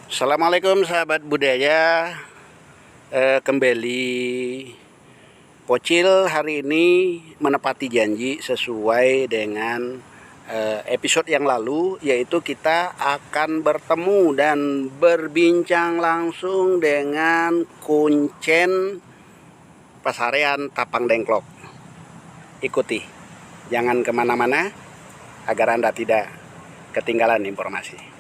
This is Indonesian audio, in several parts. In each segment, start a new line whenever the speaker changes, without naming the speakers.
Assalamualaikum sahabat budaya. Kembali Pocil hari ini menepati janji sesuai dengan episode yang lalu, yaitu kita akan bertemu dan berbincang langsung dengan Kuncen Pasarean Tapang Dengklok. Ikuti, jangan kemana-mana agar Anda tidak ketinggalan informasi.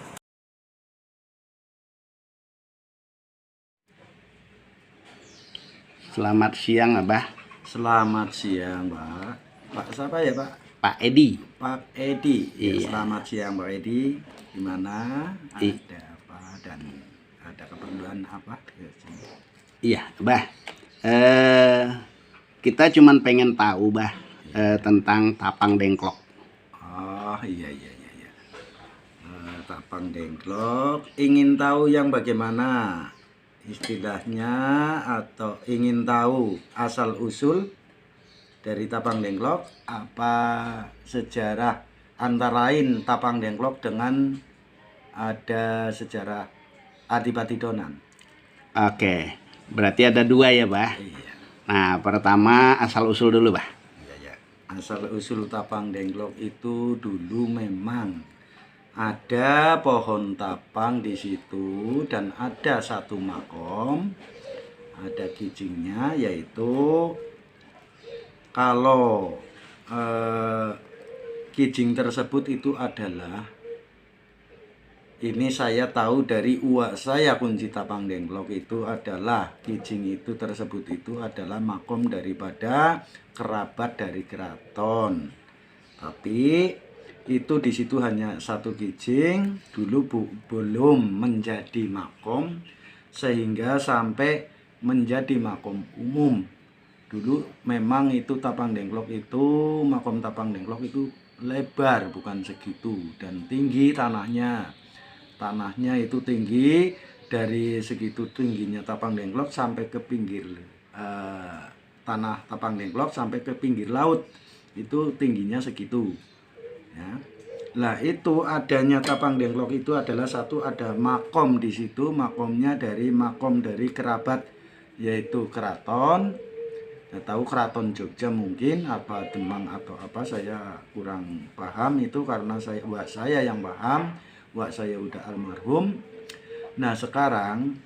Selamat siang, Abah.
Selamat siang, Pak. Pak siapa ya, Pak?
Pak Edi.
Pak Edi. Ya,
Iya.
selamat siang, Pak Edi. Gimana?
I-
Ada apa dan ada keperluan apa?
Iya, Bah. Kita cuman pengen tahu, Bah, tentang Tapang Dengklok.
Oh, iya. Tapang Dengklok. Ingin tahu yang bagaimana istilahnya atau ingin tahu asal-usul dari Tapang Dengklok, apa sejarah antara lain Tapang Dengklok dengan ada sejarah Adipati Donan.
Oke, berarti ada dua ya, Bah.
Iya,
Nah, pertama asal-usul dulu, Bah.
iya. Asal-usul Tapang Dengklok itu dulu memang ada pohon tapang di situ dan ada satu makom, ada kijingnya, yaitu kalau kijing tersebut itu adalah, ini saya tahu dari uak saya kunci Tapang Dengklok itu adalah kijing itu tersebut itu adalah makom daripada kerabat dari keraton. Tapi itu di situ hanya satu kijing dulu belum menjadi makom sehingga sampai menjadi makom umum. Dulu memang itu Tapang Dengklok itu, makom Tapang Dengklok itu lebar bukan segitu dan tinggi tanahnya. Tanahnya itu tinggi, dari segitu tingginya Tapang Dengklok sampai ke pinggir tanah Tapang Dengklok sampai ke pinggir laut. Itu tingginya segitu. Ya. Nah, itu adanya Tapang Dengklok itu adalah satu, ada makom di situ, makom dari kerabat yaitu keraton. Saya tahu keraton Jogja mungkin, apa Demang atau apa, saya kurang paham itu karena wak saya yang paham, wak saya udah almarhum. Nah, sekarang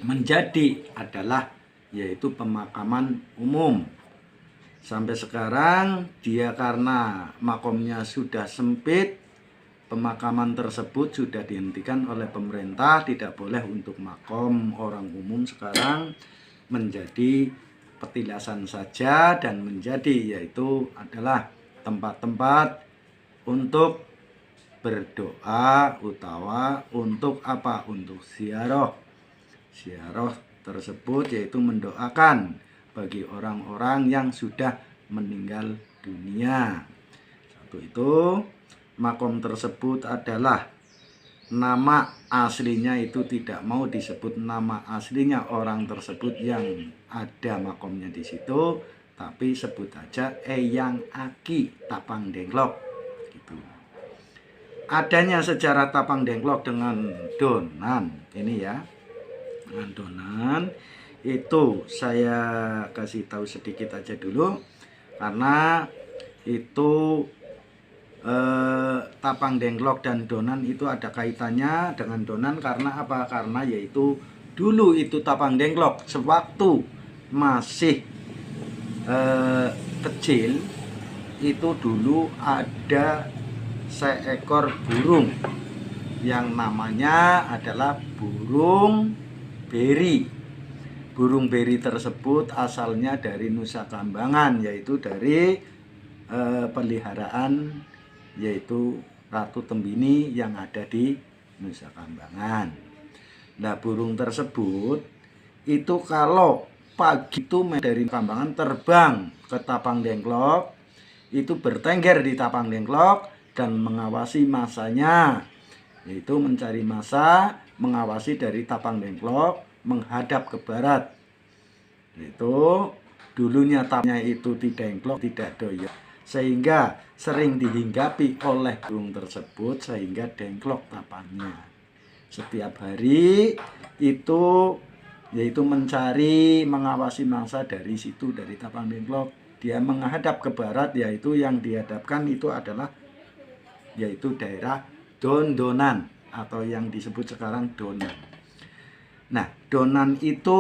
menjadi adalah yaitu pemakaman umum. Sampai sekarang dia karena makomnya sudah sempit, pemakaman tersebut sudah dihentikan oleh pemerintah, tidak boleh untuk makom orang umum, sekarang menjadi petilasan saja dan menjadi yaitu adalah tempat-tempat untuk berdoa utawa untuk apa? Untuk ziarah. Ziarah tersebut yaitu mendoakan bagi orang-orang yang sudah meninggal dunia. Satu itu, makom tersebut adalah nama aslinya itu tidak mau disebut nama aslinya orang tersebut yang ada makomnya di situ, tapi sebut aja Eyang Aki Tapang Dengklok gitu. Adanya sejarah Tapang Dengklok dengan Donan ini ya, dengan Donan itu saya kasih tahu sedikit aja dulu, karena itu Tapang Dengklok dan Donan itu ada kaitannya dengan Donan. Karena apa? Karena yaitu dulu itu Tapang Dengklok sewaktu masih kecil itu dulu ada seekor burung yang namanya adalah burung beri. Burung beri tersebut asalnya dari Nusa Kambangan, yaitu dari peliharaan yaitu Ratu Tembini yang ada di Nusa Kambangan. Nah, burung tersebut itu kalau pagi itu dari Kambangan terbang ke Tapang Dengklok, itu bertengger di Tapang Dengklok dan mengawasi masanya, yaitu mencari masa, mengawasi dari Tapang Dengklok menghadap ke barat. Itu dulunya tapnya itu tidak dengklok, tidak doyok, sehingga sering dihinggapi oleh burung tersebut sehingga dengklok tapangnya. setiap hari itu yaitu mencari mengawasi mangsa dari situ, dari Tapang Dengklok. Dia menghadap ke barat, yaitu yang dihadapkan itu adalah yaitu daerah Dondonan atau yang disebut sekarang Donan. Nah, Donan itu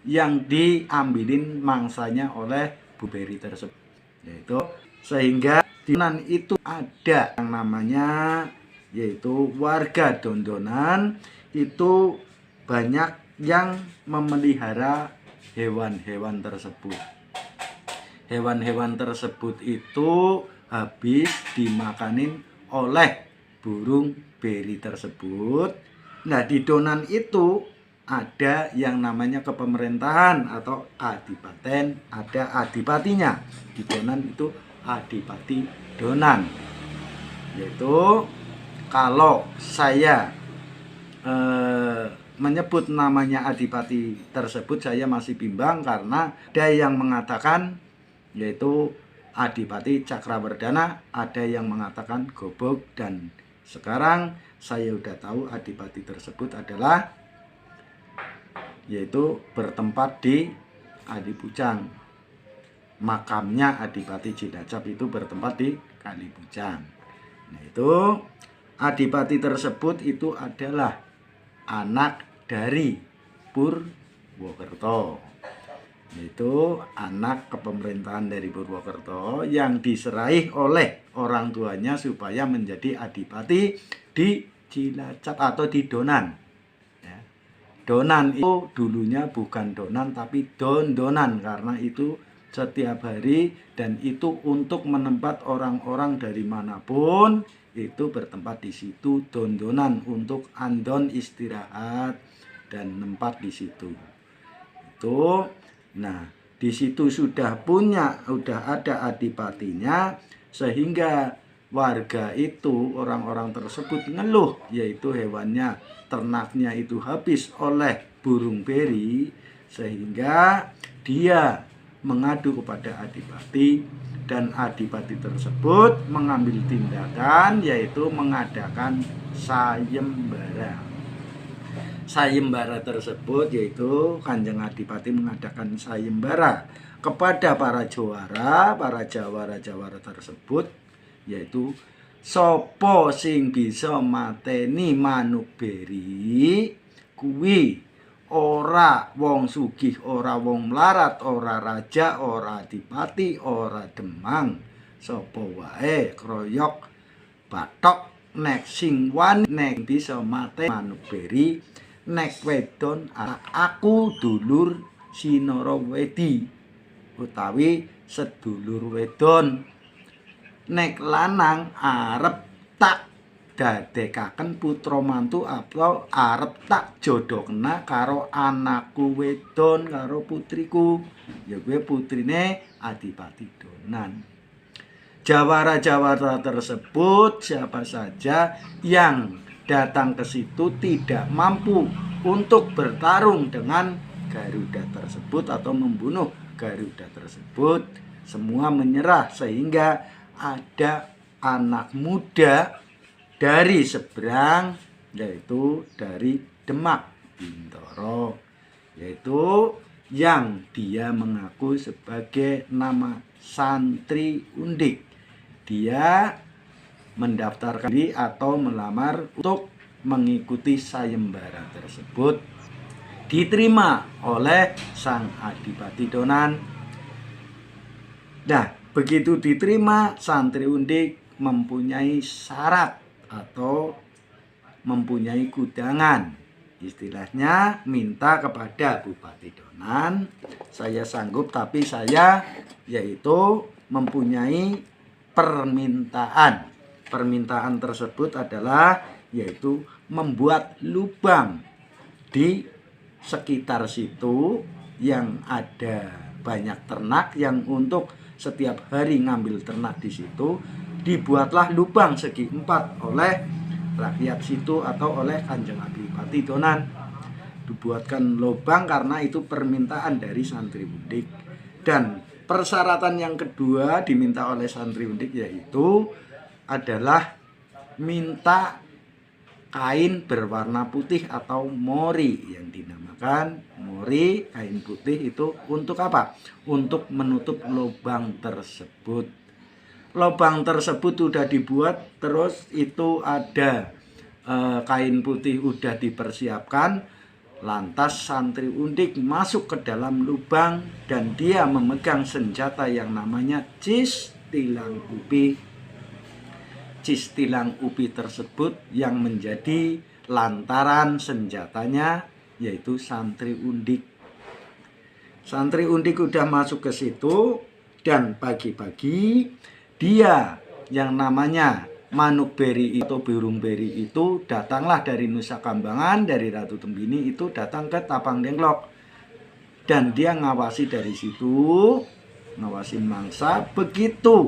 yang diambilin mangsanya oleh Bu Beri tersebut, yaitu sehingga di Donan itu ada yang namanya yaitu warga Dondonan itu banyak yang memelihara hewan-hewan tersebut. Hewan-hewan tersebut itu habis dimakanin oleh burung beri tersebut. Nah, di Donan itu ada yang namanya kepemerintahan atau adipaten, ada adipatinya. Di Donan itu adipati Donan. Yaitu kalau saya menyebut namanya adipati tersebut, saya masih bimbang karena ada yang mengatakan yaitu Adipati Cakrawardhana, ada yang mengatakan Gobog, dan sekarang saya udah tahu adipati tersebut adalah yaitu bertempat di Kalipucang. Makamnya Adipati Cilacap itu bertempat di Kalipucang. Nah, itu adipati tersebut itu adalah anak dari Purwokerto, yaitu anak kepemerintahan dari Purwokerto yang diserahi oleh orang tuanya supaya menjadi adipati di Cilacap atau di Donan. Ya. Donan itu dulunya bukan Donan tapi Dondonan, karena itu setiap hari dan itu untuk menempat orang-orang dari manapun itu bertempat di situ, Dondonan, untuk andon istirahat dan nempat di situ. Itu, nah di situ sudah ada adipatinya, sehingga warga itu, orang-orang tersebut ngeluh, yaitu hewannya, ternaknya itu habis oleh burung beri, sehingga dia mengadu kepada adipati, dan adipati tersebut mengambil tindakan yaitu mengadakan sayembara. Sayembara tersebut yaitu Kanjeng Adipati mengadakan sayembara kepada para jawara tersebut, yaitu sopo sing bisa mateni manuk beri kuwi ora wong sugih, ora wong mlarat, ora raja, ora adipati, ora demang, sapa wae kroyok bathok nek sing wani nek bisa mate manuk beri nek wedon aku dulur Sinara Wedi utawi sedulur wedon, nek lanang arep tak dadekaken putra mantu atau arep tak jodhokna karo anakku wedon, karo putriku, ya gue putrine Adipati Donan. Jawara-jawara tersebut siapa saja yang datang ke situ tidak mampu untuk bertarung dengan Garuda tersebut atau membunuh Garuda tersebut, semua menyerah, sehingga ada anak muda dari seberang, yaitu dari Demak Bintoro, yaitu yang dia mengaku sebagai nama Santri Undik. Dia mendaftarkan diri atau melamar untuk mengikuti sayembara tersebut, diterima oleh sang Adipati Donan. Nah, begitu diterima, Santri Undik mempunyai syarat atau mempunyai kudangan, istilahnya minta kepada Bupati Donan, saya sanggup tapi saya yaitu mempunyai permintaan tersebut adalah yaitu membuat lubang di sekitar situ yang ada banyak ternak, yang untuk setiap hari ngambil ternak di situ, dibuatlah lubang segi 4 oleh rakyat situ atau oleh Kanjeng Adipati Donan. Dibuatkan lubang karena itu permintaan dari Santri Undik. Dan persyaratan yang kedua diminta oleh Santri Undik yaitu adalah minta kain berwarna putih atau mori, yang dinamakan mori, kain putih itu untuk apa? Untuk menutup lubang tersebut. Lubang tersebut sudah dibuat, terus itu ada kain putih udah dipersiapkan, lantas santri undik masuk ke dalam lubang dan dia memegang senjata yang namanya cis tilang upi. Cis tilang upi tersebut yang menjadi lantaran senjatanya yaitu santri undik. Santri undik udah masuk ke situ dan pagi-pagi dia yang namanya Manuk Beri atau burung beri itu datanglah dari Nusa Kambangan, dari Ratu Tembini itu datang ke Tapang Dengklok. Dan dia ngawasi dari situ, ngawasin mangsa. Begitu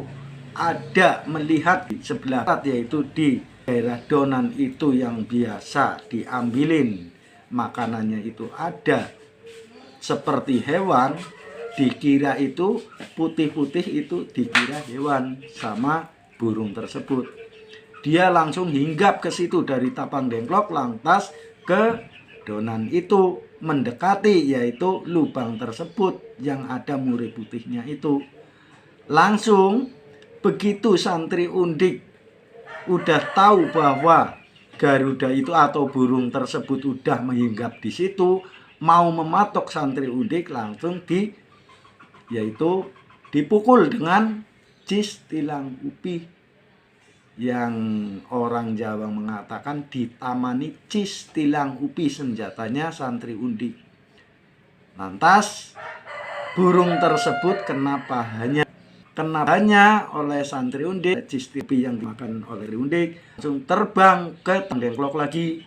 ada melihat di sebelah yaitu di daerah Donan itu yang biasa diambilin makanannya itu ada seperti hewan, dikira itu putih-putih itu dikira hewan sama burung tersebut. Dia langsung hinggap ke situ dari Tapang Dengklok, lantas ke Donan itu mendekati yaitu lubang tersebut yang ada muri putihnya itu. Langsung begitu santri undik udah tahu bahwa Garuda itu atau burung tersebut udah menghinggap di situ, mau mematok santri undik, langsung yaitu dipukul dengan cis tilang upi, yang orang Jawa mengatakan ditamani cis tilang upi senjatanya santri undik. Lantas burung tersebut kena hanya oleh santri undik, cis tipi yang dimakan oleh undik, langsung terbang ke Tapang Dengklok lagi.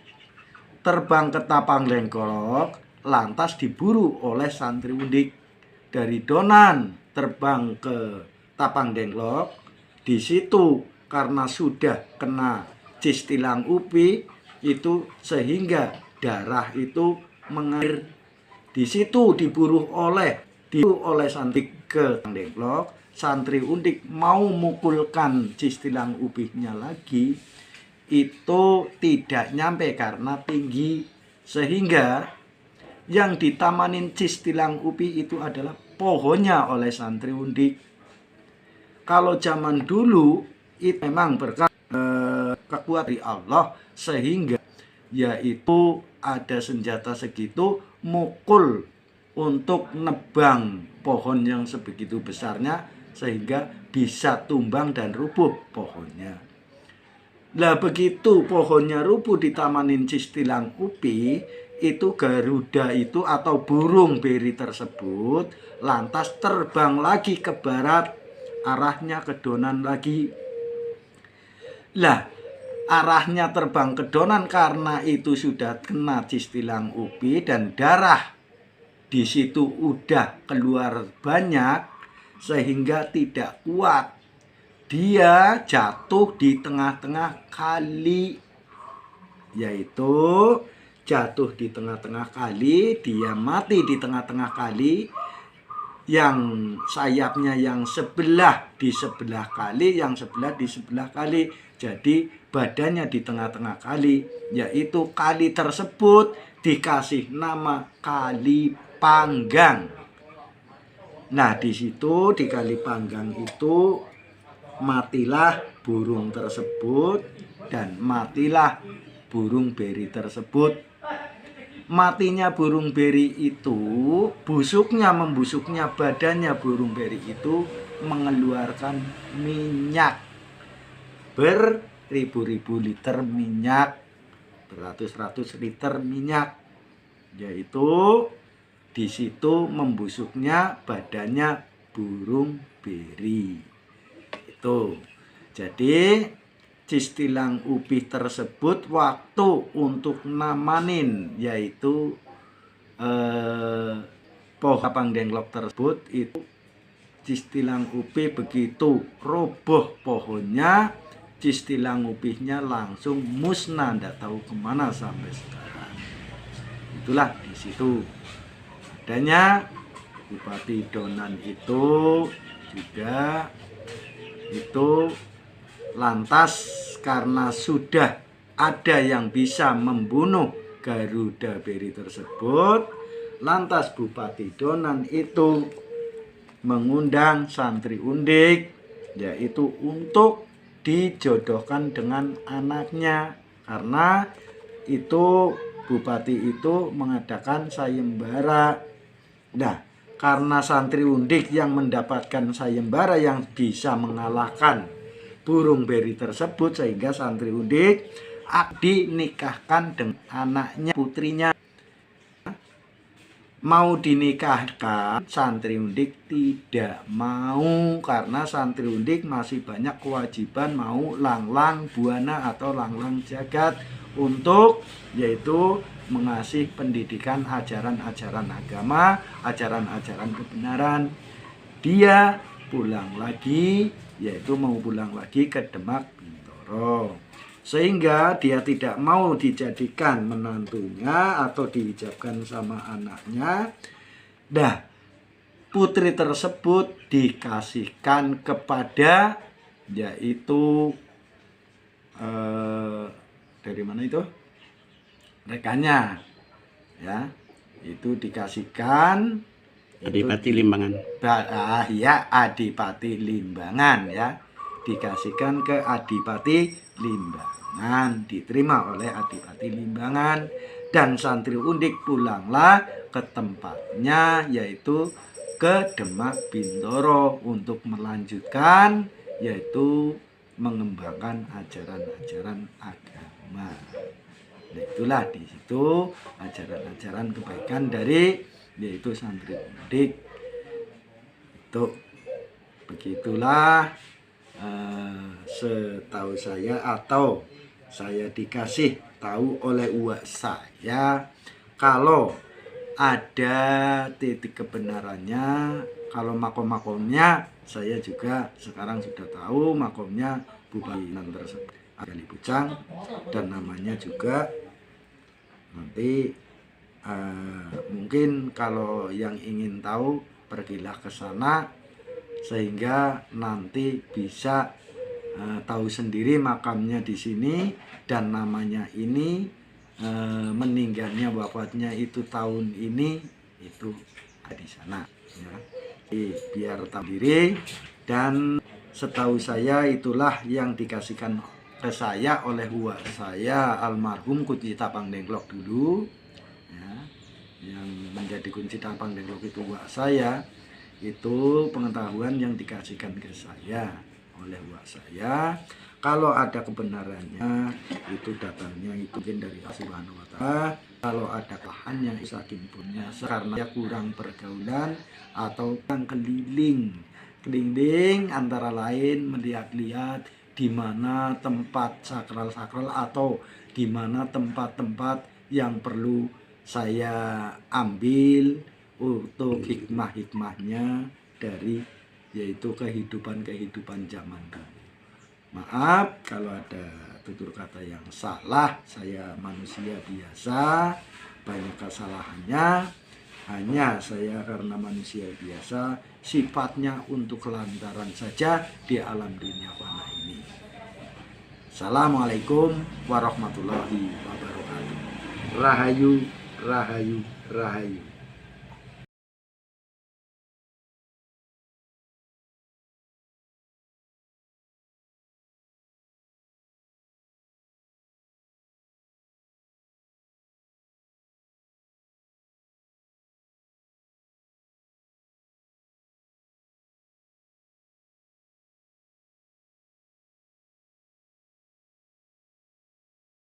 Terbang ke Tapang Dengklok, lantas diburu oleh santri undik. Dari Donan terbang ke Tapang Dengklok, di situ karena sudah kena cis tilang upi itu sehingga darah itu mengalir. Di situ diburu oleh santri ke Tapang Dengklok. Santri undik mau mukulkan cis tilang upinya lagi, itu tidak nyampe karena tinggi, sehingga yang ditamanin cis tilang upi itu adalah pohonnya oleh santri undik. Kalau zaman dulu itu memang berkat kekuatan dari Allah, sehingga yaitu ada senjata segitu mukul untuk nebang pohon yang sebegitu besarnya sehingga bisa tumbang dan rubuh pohonnya. Nah begitu pohonnya rubuh ditamanin cis tilang upi, itu Garuda itu atau burung beri tersebut lantas terbang lagi ke barat, arahnya ke Donan lagi. Lah arahnya terbang ke Donan karena itu sudah kena cis tilang upi dan darah di situ udah keluar banyak sehingga tidak kuat. Dia jatuh di tengah-tengah kali, yaitu jatuh di tengah-tengah kali, dia mati di tengah-tengah kali, yang sayapnya yang sebelah di sebelah kali, yang sebelah di sebelah kali, jadi badannya di tengah-tengah kali, yaitu kali tersebut dikasih nama Kali Panggang. Nah di situ di Kali Panggang itu matilah burung tersebut dan matilah burung beri tersebut. Matinya burung beri itu, membusuknya badannya burung beri itu mengeluarkan minyak beribu-ribu liter minyak, beratus-ratus liter minyak, yaitu di situ membusuknya badannya burung beri itu. Jadi cis tilang upi tersebut waktu untuk namanin yaitu pohon Tapang Dengklok tersebut, itu cis tilang upi begitu roboh pohonnya, cis tilang upinya langsung musnah, ndak tahu kemana sampai sekarang. Itulah di situ adanya Bupati Donan itu juga itu lantas karena sudah ada yang bisa membunuh Garuda Beri tersebut, lantas Bupati Donan itu mengundang santri undik, yaitu untuk dijodohkan dengan anaknya, karena itu bupati itu mengadakan sayembara. Nah, karena santri undik yang mendapatkan sayembara yang bisa mengalahkan burung beri tersebut, sehingga santri undik dinikahkan dengan anaknya, putrinya. Mau dinikahkan, santri undik tidak mau, karena santri undik masih banyak kewajiban mau langlang buana atau langlang jagat untuk yaitu mengasih pendidikan ajaran-ajaran agama, ajaran-ajaran kebenaran. Dia pulang lagi, yaitu mau pulang lagi ke Demak Bintoro, sehingga dia tidak mau dijadikan menantunya atau diijabkan sama anaknya. Nah, putri tersebut dikasihkan kepada yaitu dari mana itu? Rekannya, ya, itu dikasihkan
Adipati Limbangan.
ya, Adipati Limbangan, ya, dikasihkan ke Adipati Limbangan, diterima oleh Adipati Limbangan, dan santri undik pulanglah ke tempatnya, yaitu ke Demak Bintoro, untuk melanjutkan yaitu mengembangkan ajaran-ajaran agama. Nah, itulah di situ ajaran-ajaran kebaikan dari yaitu santri undik. Itu begitulah setahu saya, atau saya dikasih tahu oleh uak saya, kalau ada titik kebenarannya. Kalau makom-makomnya saya juga sekarang sudah tahu, makomnya Bupati tersebut Gali Pucang, dan namanya juga nanti mungkin kalau yang ingin tahu pergilah ke sana, sehingga nanti bisa tahu sendiri makamnya di sini dan namanya ini, meninggalnya wafatnya itu tahun ini, itu di sana, ya. Biar tahu diri, dan setahu saya itulah yang dikasihkan ke saya oleh uak saya almarhum Kunci Tapang Dengklok dulu, ya, yang menjadi Kunci Tapang Dengklok itu uak saya. Itu pengetahuan yang dikasihkan ke saya oleh uak saya. Kalau ada kebenarannya, itu datangnya itu mungkin dari Allah Subhanahu wa Ta'ala. Kalau ada kesalahannya, saking punya, karena dia kurang pergaulan atau kurang keliling antara lain melihat-lihat di mana tempat sakral-sakral atau di mana tempat-tempat yang perlu saya ambil untuk hikmah-hikmahnya dari yaitu kehidupan zaman dulu. Maaf kalau ada tutur kata yang salah, saya manusia biasa, banyak kesalahannya. Hanya saya karena manusia biasa, sifatnya untuk kelantaran saja di alam dunia fana ini. Assalamualaikum warahmatullahi wabarakatuh. Rahayu, rahayu, rahayu.